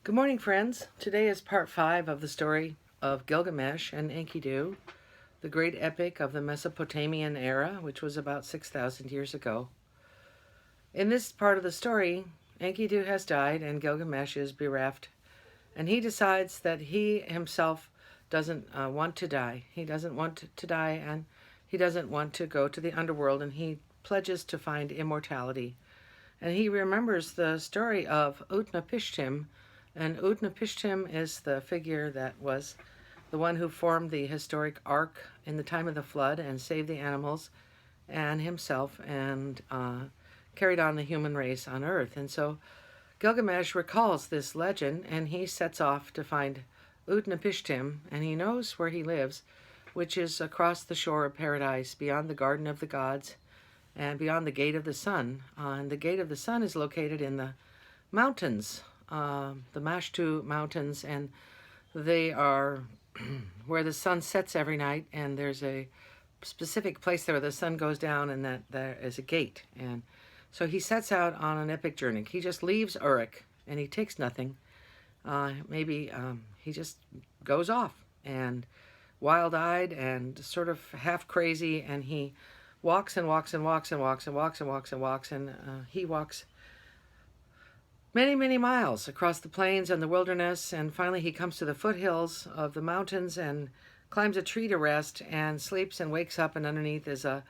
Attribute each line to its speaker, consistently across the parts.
Speaker 1: Good morning, friends. Today is part 5 of the story of Gilgamesh and Enkidu, the great epic of the Mesopotamian era, which was about 6,000 years ago. In this part of the story, Enkidu has died and Gilgamesh is bereft, and he decides that he himself doesn't want to die. He doesn't want to die, and he doesn't want to go to the underworld, and he pledges to find immortality. And he remembers the story of Utnapishtim, and Utnapishtim is the figure that was the one who formed the historic ark in the time of the flood and saved the animals and himself and carried on the human race on earth. And so Gilgamesh recalls this legend, and he sets off to find Utnapishtim, and he knows where he lives, which is across the shore of paradise, beyond the garden of the gods and beyond the gate of the sun. And the gate of the sun is located in the mountains, the Mashtu Mountains, and they are where the sun sets every night, and there's a specific place there where the sun goes down, and that there is a gate. And so he sets out on an epic journey. He just leaves Uruk, and he takes nothing. He just goes off, and wild-eyed and sort of half crazy, and he walks and walks and walks and walks and walks and walks and walks, and he walks many, many miles across the plains and the wilderness, and finally he comes to the foothills of the mountains and climbs a tree to rest and sleeps and wakes up, and underneath is a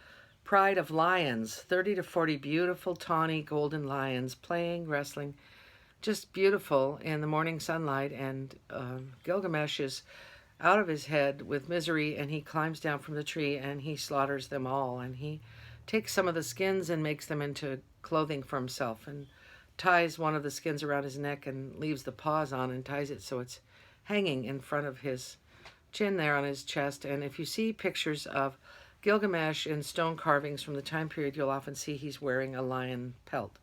Speaker 1: pride of lions, 30 to 40 beautiful, tawny, golden lions playing, wrestling, just beautiful in the morning sunlight. And Gilgamesh is out of his head with misery, and he climbs down from the tree and he slaughters them all, and he takes some of the skins and makes them into clothing for himself, and ties one of the skins around his neck and leaves the paws on and ties it so it's hanging in front of his chin there on his chest. And if you see pictures of Gilgamesh in stone carvings from the time period, you'll often see he's wearing a lion pelt.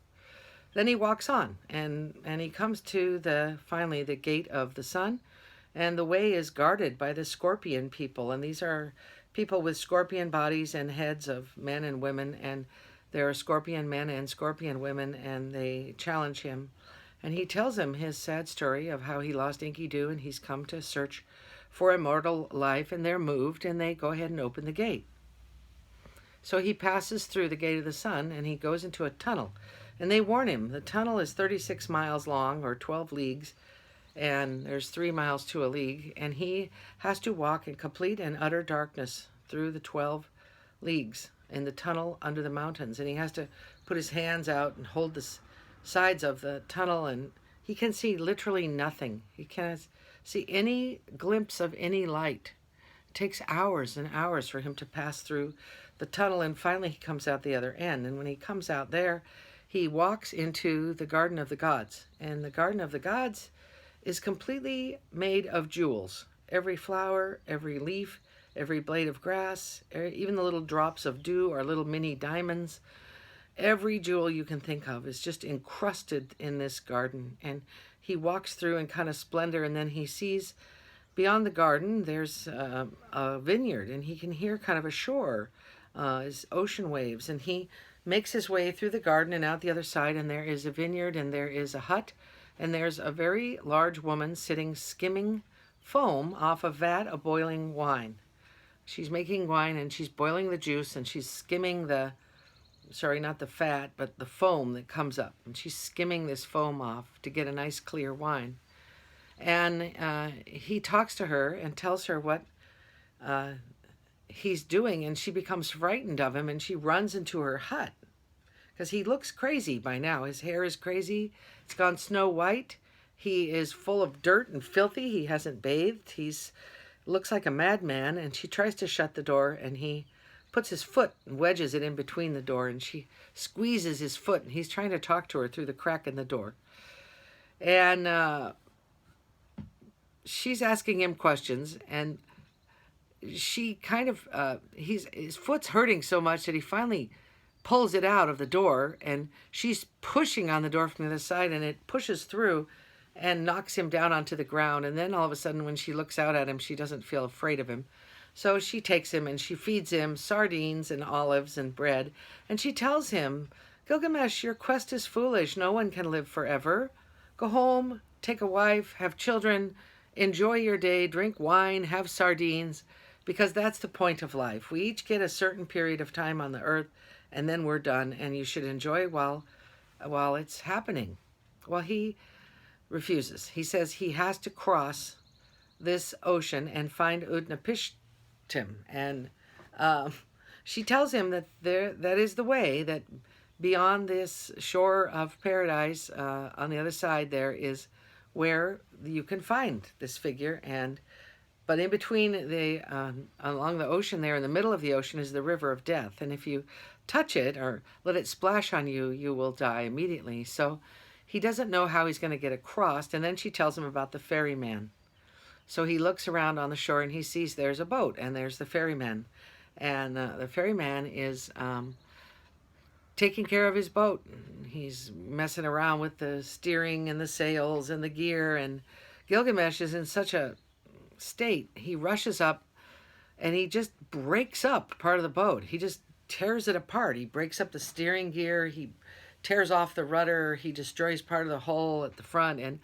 Speaker 1: Then he walks on, and he comes to finally the gate of the sun, and the way is guarded by the scorpion people, and these are people with scorpion bodies and heads of men and women, and there are scorpion men and scorpion women, and they challenge him. And he tells them his sad story of how he lost Enkidu, and he's come to search for immortal life, and they're moved, and they go ahead and open the gate. So he passes through the gate of the sun, and he goes into a tunnel. And they warn him, the tunnel is 36 miles long, or 12 leagues, and there's 3 miles to a league, and he has to walk in complete and utter darkness through the 12 leagues in the tunnel under the mountains, and he has to put his hands out and hold the sides of the tunnel, and he can see literally nothing. He can't see any glimpse of any light. It takes hours and hours for him to pass through the tunnel, and finally he comes out the other end. And when he comes out there, he walks into the garden of the gods, and the garden of the gods is completely made of jewels. Every flower, every leaf, every blade of grass, even the little drops of dew are little mini diamonds. Every jewel you can think of is just encrusted in this garden. And he walks through in kind of splendor, and then he sees beyond the garden there's a vineyard, and he can hear kind of a shore, his ocean waves. And he makes his way through the garden and out the other side, and there is a vineyard, and there is a hut, and there's a very large woman sitting skimming foam off a vat of boiling wine. She's making wine, and she's boiling the juice, and she's skimming not the fat, but the foam that comes up. And she's skimming this foam off to get a nice clear wine. And he talks to her and tells her what he's doing, and she becomes frightened of him, and she runs into her hut because he looks crazy by now. His hair is crazy. It's gone snow white. He is full of dirt and filthy. He hasn't bathed. He's looks like a madman, and she tries to shut the door, and he puts his foot and wedges it in between the door, and she squeezes his foot, and he's trying to talk to her through the crack in the door. And she's asking him questions, and she kind of, his foot's hurting so much that he finally pulls it out of the door, and she's pushing on the door from the other side, and it pushes through and knocks him down onto the ground. And then all of a sudden, when she looks out at him, she doesn't feel afraid of him. So she takes him and she feeds him sardines and olives and bread. And she tells him, Gilgamesh, your quest is foolish. No one can live forever. Go home, take a wife, have children, enjoy your day, drink wine, have sardines, because that's the point of life. We each get a certain period of time on the earth, and then we're done, and you should enjoy while it's happening. Well, he refuses. He says he has to cross this ocean and find Utnapishtim. And she tells him that that is the way, that beyond this shore of paradise, on the other side, there is where you can find this figure. But in between along the ocean there, in the middle of the ocean, is the river of death. And if you touch it or let it splash on you, you will die immediately. So he doesn't know how he's going to get across. And then she tells him about the ferryman. So he looks around on the shore and he sees there's a boat and there's the ferryman. And the ferryman is taking care of his boat. He's messing around with the steering and the sails and the gear. And Gilgamesh is in such a state, he rushes up and he just breaks up part of the boat. He just tears it apart. He breaks up the steering gear. He tears off the rudder. He destroys part of the hull at the front. And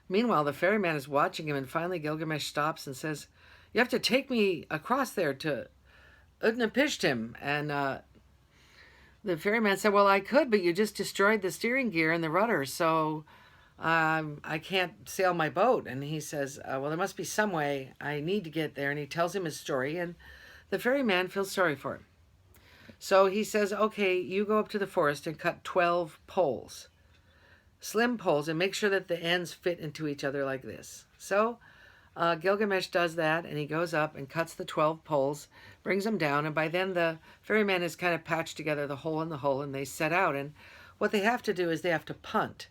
Speaker 1: meanwhile, the ferryman is watching him, and finally Gilgamesh stops and says, "You have to take me across there to Utnapishtim." And the ferryman said, "Well, I could, but you just destroyed the steering gear and the rudder, so I can't sail my boat." And he says, "Well, there must be some way. I need to get there." And he tells him his story, and the ferryman feels sorry for him. So he says, "Okay, you go up to the forest and cut 12 poles, slim poles, and make sure that the ends fit into each other like this." So Gilgamesh does that, and he goes up and cuts the 12 poles, brings them down, and by then the ferryman has kind of patched together the hole in the hull, and they set out. And what they have to do is they have to punt.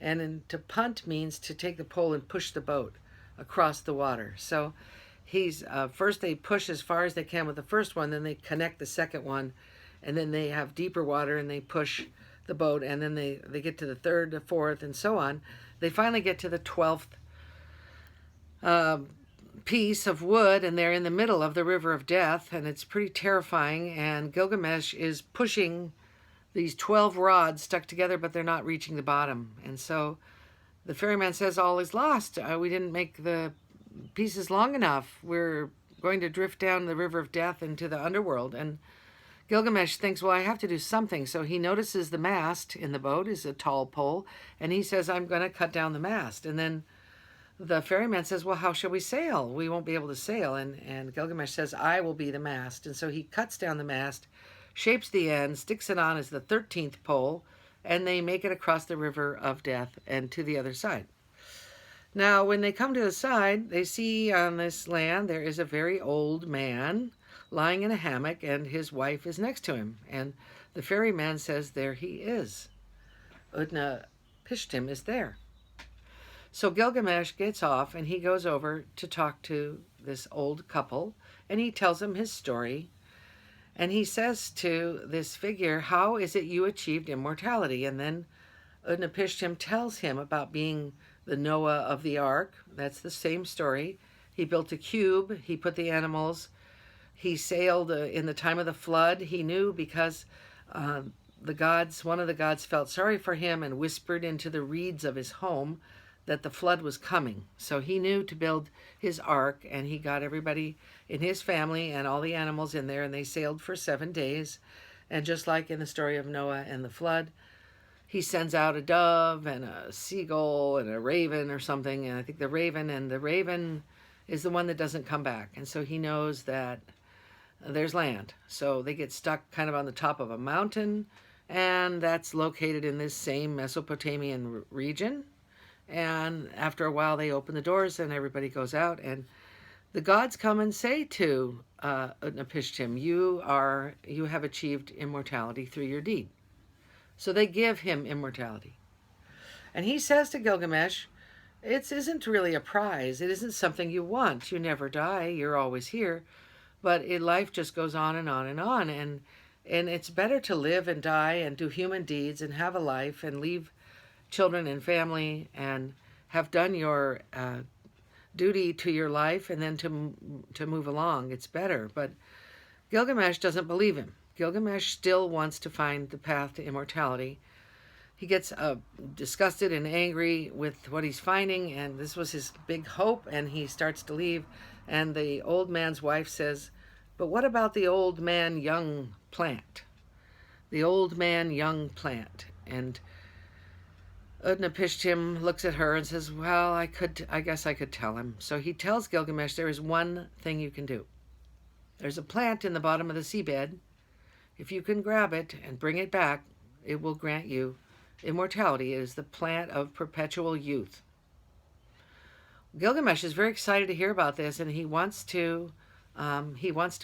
Speaker 1: To punt means to take the pole and push the boat across the water. So first they push as far as they can with the first one, then they connect the second one, and then they have deeper water and they push the boat, and then they get to the third, the fourth, and so on. They finally get to the 12th piece of wood, and they're in the middle of the river of death, and it's pretty terrifying. And Gilgamesh is pushing these 12 rods stuck together, but they're not reaching the bottom. And so the ferryman says, "All is lost. We didn't make the pieces long enough. We're going to drift down the river of death into the underworld." And Gilgamesh thinks, well, I have to do something. So he notices the mast in the boat is a tall pole, and he says, "I'm going to cut down the mast." And then the ferryman says, "Well, how shall we sail? We won't be able to sail." And Gilgamesh says, "I will be the mast." And so he cuts down the mast, shapes the end, sticks it on as the 13th pole, and they make it across the river of death and to the other side. Now, when they come to the side, they see on this land there is a very old man lying in a hammock, and his wife is next to him. And the ferryman says, "There he is. Utnapishtim is there." So Gilgamesh gets off, and he goes over to talk to this old couple, and he tells them his story. And he says to this figure, "How is it you achieved immortality?" And then Utnapishtim tells him about being the Noah of the ark. That's the same story. He built a cube. He put the animals. He sailed in the time of the flood. He knew because one of the gods felt sorry for him and whispered into the reeds of his home that the flood was coming. So he knew to build his ark, and he got everybody in his family and all the animals in there, and they sailed for 7 days. And just like in the story of Noah and the flood, he sends out a dove and a seagull and a raven or something, and I think the raven is the one that doesn't come back. And so he knows that there's land. So they get stuck kind of on the top of a mountain, and that's located in this same Mesopotamian region. And after a while, they open the doors, and everybody goes out, and the gods come and say to Utnapishtim, you have achieved immortality through your deed. So they give him immortality. And he says to Gilgamesh, it isn't really a prize. It isn't something you want. You never die. You're always here. But life just goes on and on and on. And it's better to live and die and do human deeds and have a life and leave children and family and have done your duty to your life and then to move along. It's better. But Gilgamesh doesn't believe him. Gilgamesh still wants to find the path to immortality. he gets disgusted and angry with what he's finding, and this was his big hope, and he starts to leave. And the old man's wife says, "But what about the old man, young plant? The old man, young plant." And Utnapishtim looks at her and says, "Well, I guess I could tell him." So he tells Gilgamesh, there is one thing you can do. There's a plant in the bottom of the seabed. If you can grab it and bring it back, it will grant you immortality. It is the plant of perpetual youth. Gilgamesh is very excited to hear about this, and he wants to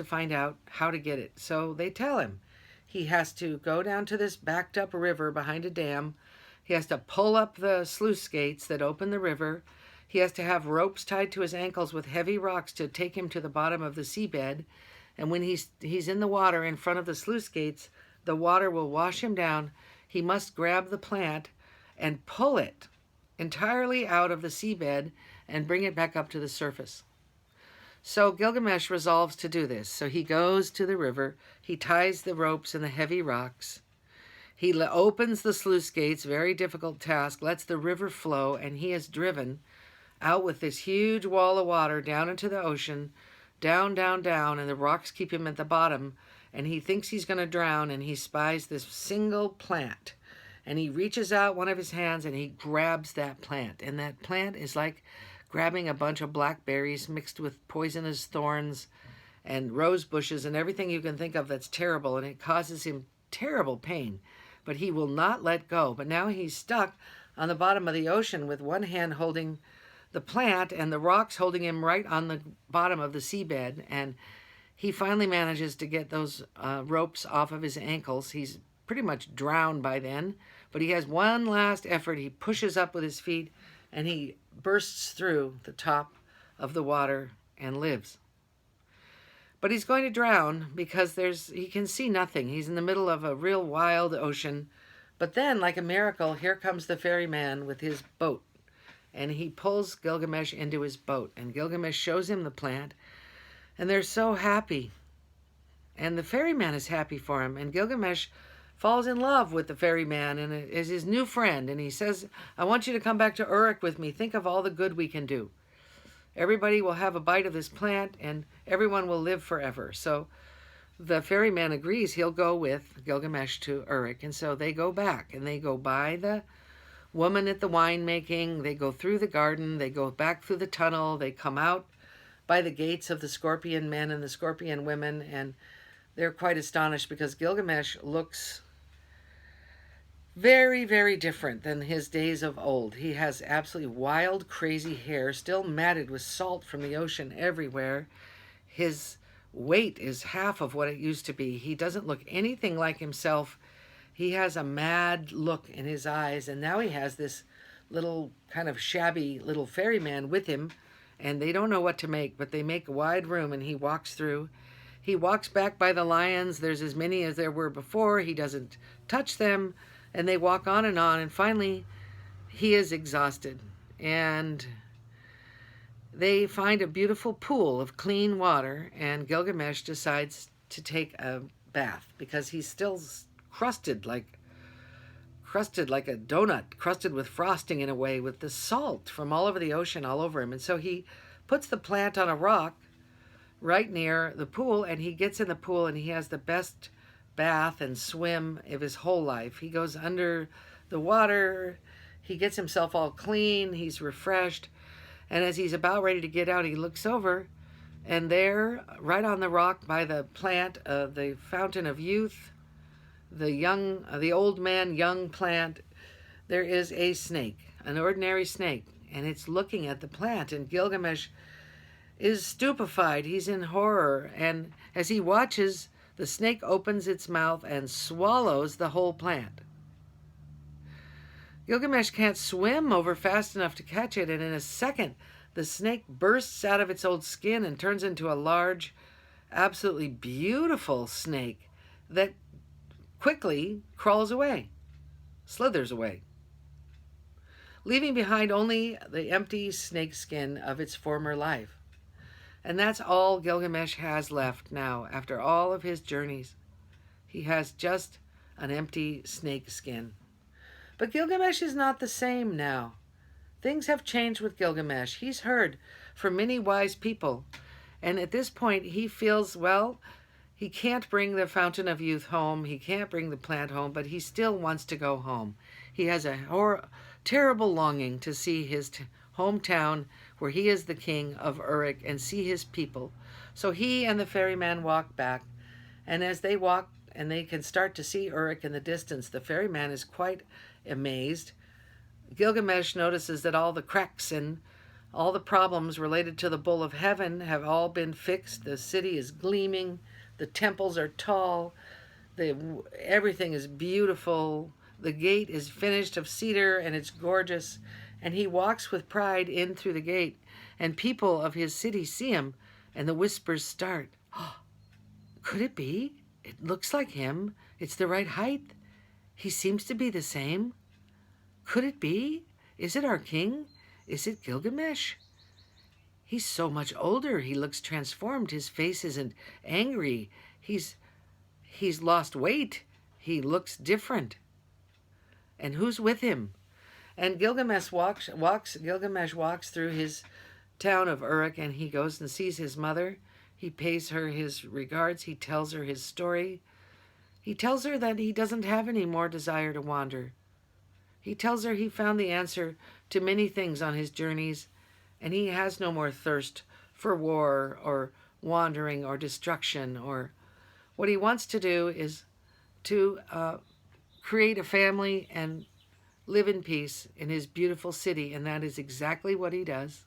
Speaker 1: find out how to get it. So they tell him he has to go down to this backed up river behind a dam. He has to pull up the sluice gates that open the river. He has to have ropes tied to his ankles with heavy rocks to take him to the bottom of the seabed. And when he's in the water in front of the sluice gates, the water will wash him down. He must grab the plant and pull it entirely out of the seabed and bring it back up to the surface. So Gilgamesh resolves to do this. So he goes to the river. He ties the ropes and the heavy rocks. He opens the sluice gates, very difficult task, lets the river flow, and he is driven out with this huge wall of water down into the ocean, down, down, down, and the rocks keep him at the bottom, and he thinks he's going to drown, and he spies this single plant, and he reaches out one of his hands, and he grabs that plant, and that plant is like grabbing a bunch of blackberries mixed with poisonous thorns and rose bushes and everything you can think of that's terrible, and it causes him terrible pain. But he will not let go. But now he's stuck on the bottom of the ocean with one hand holding the plant and the rocks holding him right on the bottom of the seabed. And he finally manages to get those ropes off of his ankles. He's pretty much drowned by then, but he has one last effort. He pushes up with his feet and he bursts through the top of the water and lives. But he's going to drown because he can see nothing. He's in the middle of a real wild ocean. But then, like a miracle, here comes the ferryman with his boat. And he pulls Gilgamesh into his boat. And Gilgamesh shows him the plant. And they're so happy. And the ferryman is happy for him. And Gilgamesh falls in love with the ferryman and is his new friend. And he says, "I want you to come back to Uruk with me. Think of all the good we can do. Everybody will have a bite of this plant, and everyone will live forever." So the ferryman agrees he'll go with Gilgamesh to Uruk. And so they go back, and they go by the woman at the winemaking. They go through the garden. They go back through the tunnel. They come out by the gates of the scorpion men and the scorpion women, and they're quite astonished because Gilgamesh looks very, very different than his days of old. He has absolutely wild, crazy hair, still matted with salt from the ocean everywhere. His weight is half of what it used to be. He doesn't look anything like himself. He has a mad look in his eyes, and now he has this little kind of shabby little ferryman with him, and they don't know what to make, but they make a wide room, and he walks through. He walks back by the lions. There's as many as there were before. He doesn't touch them. And they walk on, and finally he is exhausted. And they find a beautiful pool of clean water, and Gilgamesh decides to take a bath because he's still crusted like a donut, crusted with frosting in a way, with the salt from all over the ocean all over him. And so he puts the plant on a rock right near the pool, and he gets in the pool, and he has the best bath and swim of his whole life. He goes under the water, he gets himself all clean, he's refreshed, and as he's about ready to get out, he looks over, and there, right on the rock by the plant, the fountain of youth, the old man, young plant, there is a snake, an ordinary snake, and it's looking at the plant, and Gilgamesh is stupefied. He's in horror, and as he watches, the snake opens its mouth and swallows the whole plant. Gilgamesh can't swim over fast enough to catch it, and in a second, the snake bursts out of its old skin and turns into a large, absolutely beautiful snake that quickly crawls away, slithers away, leaving behind only the empty snake skin of its former life. And that's all Gilgamesh has left now after all of his journeys. He has just an empty snake skin. But Gilgamesh is not the same now. Things have changed with Gilgamesh. He's heard from many wise people. And at this point, he feels, well, he can't bring the Fountain of Youth home. He can't bring the plant home, but he still wants to go home. He has a terrible longing to see his hometown where he is the king of Uruk and see his people. So he and the ferryman walk back. And as they walk and they can start to see Uruk in the distance, the ferryman is quite amazed. Gilgamesh notices that all the cracks and all the problems related to the Bull of Heaven have all been fixed. The city is gleaming. The temples are tall. Everything is beautiful. The gate is finished of cedar and it's gorgeous. And he walks with pride in through the gate. And people of his city see him and the whispers start. Oh, could it be? It looks like him. It's the right height. He seems to be the same. Could it be? Is it our king? Is it Gilgamesh? He's so much older. He looks transformed. His face isn't angry. He's lost weight. He looks different. And who's with him? And Gilgamesh walks through his town of Uruk, and he goes and sees his mother. He pays her his regards. He tells her his story. He tells her that he doesn't have any more desire to wander. He tells her he found the answer to many things on his journeys, and he has no more thirst for war or wandering or destruction. Or what he wants to do is to create a family and live in peace in his beautiful city, and that is exactly what he does.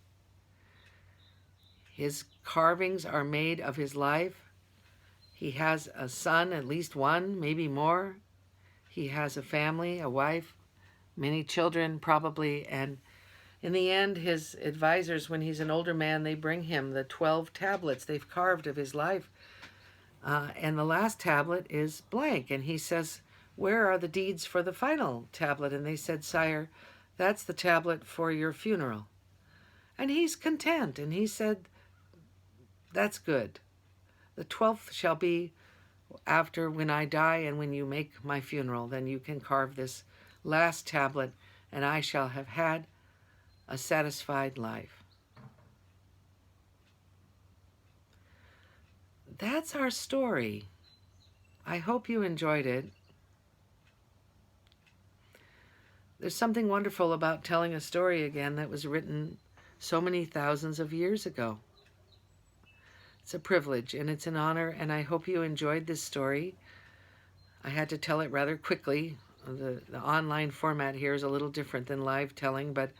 Speaker 1: His carvings are made of his life. He has a son, at least one, maybe more. He has a family, a wife, many children probably, and in the end, his advisors, when he's an older man, they bring him the 12 tablets they've carved of his life. And the last tablet is blank, and he says, where are the deeds for the final tablet? And they said, sire, that's the tablet for your funeral. And he's content, and he said, that's good. The 12th shall be after when I die and when you make my funeral, then you can carve this last tablet, and I shall have had a satisfied life. That's our story. I hope you enjoyed it. There's something wonderful about telling a story again that was written so many thousands of years ago. It's a privilege and it's an honor, and I hope you enjoyed this story. I had to tell it rather quickly. The online format here is a little different than live telling, but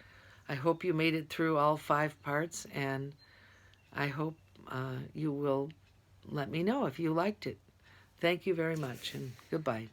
Speaker 1: I hope you made it through all 5 parts, and I hope you will let me know if you liked it. Thank you very much, and goodbye.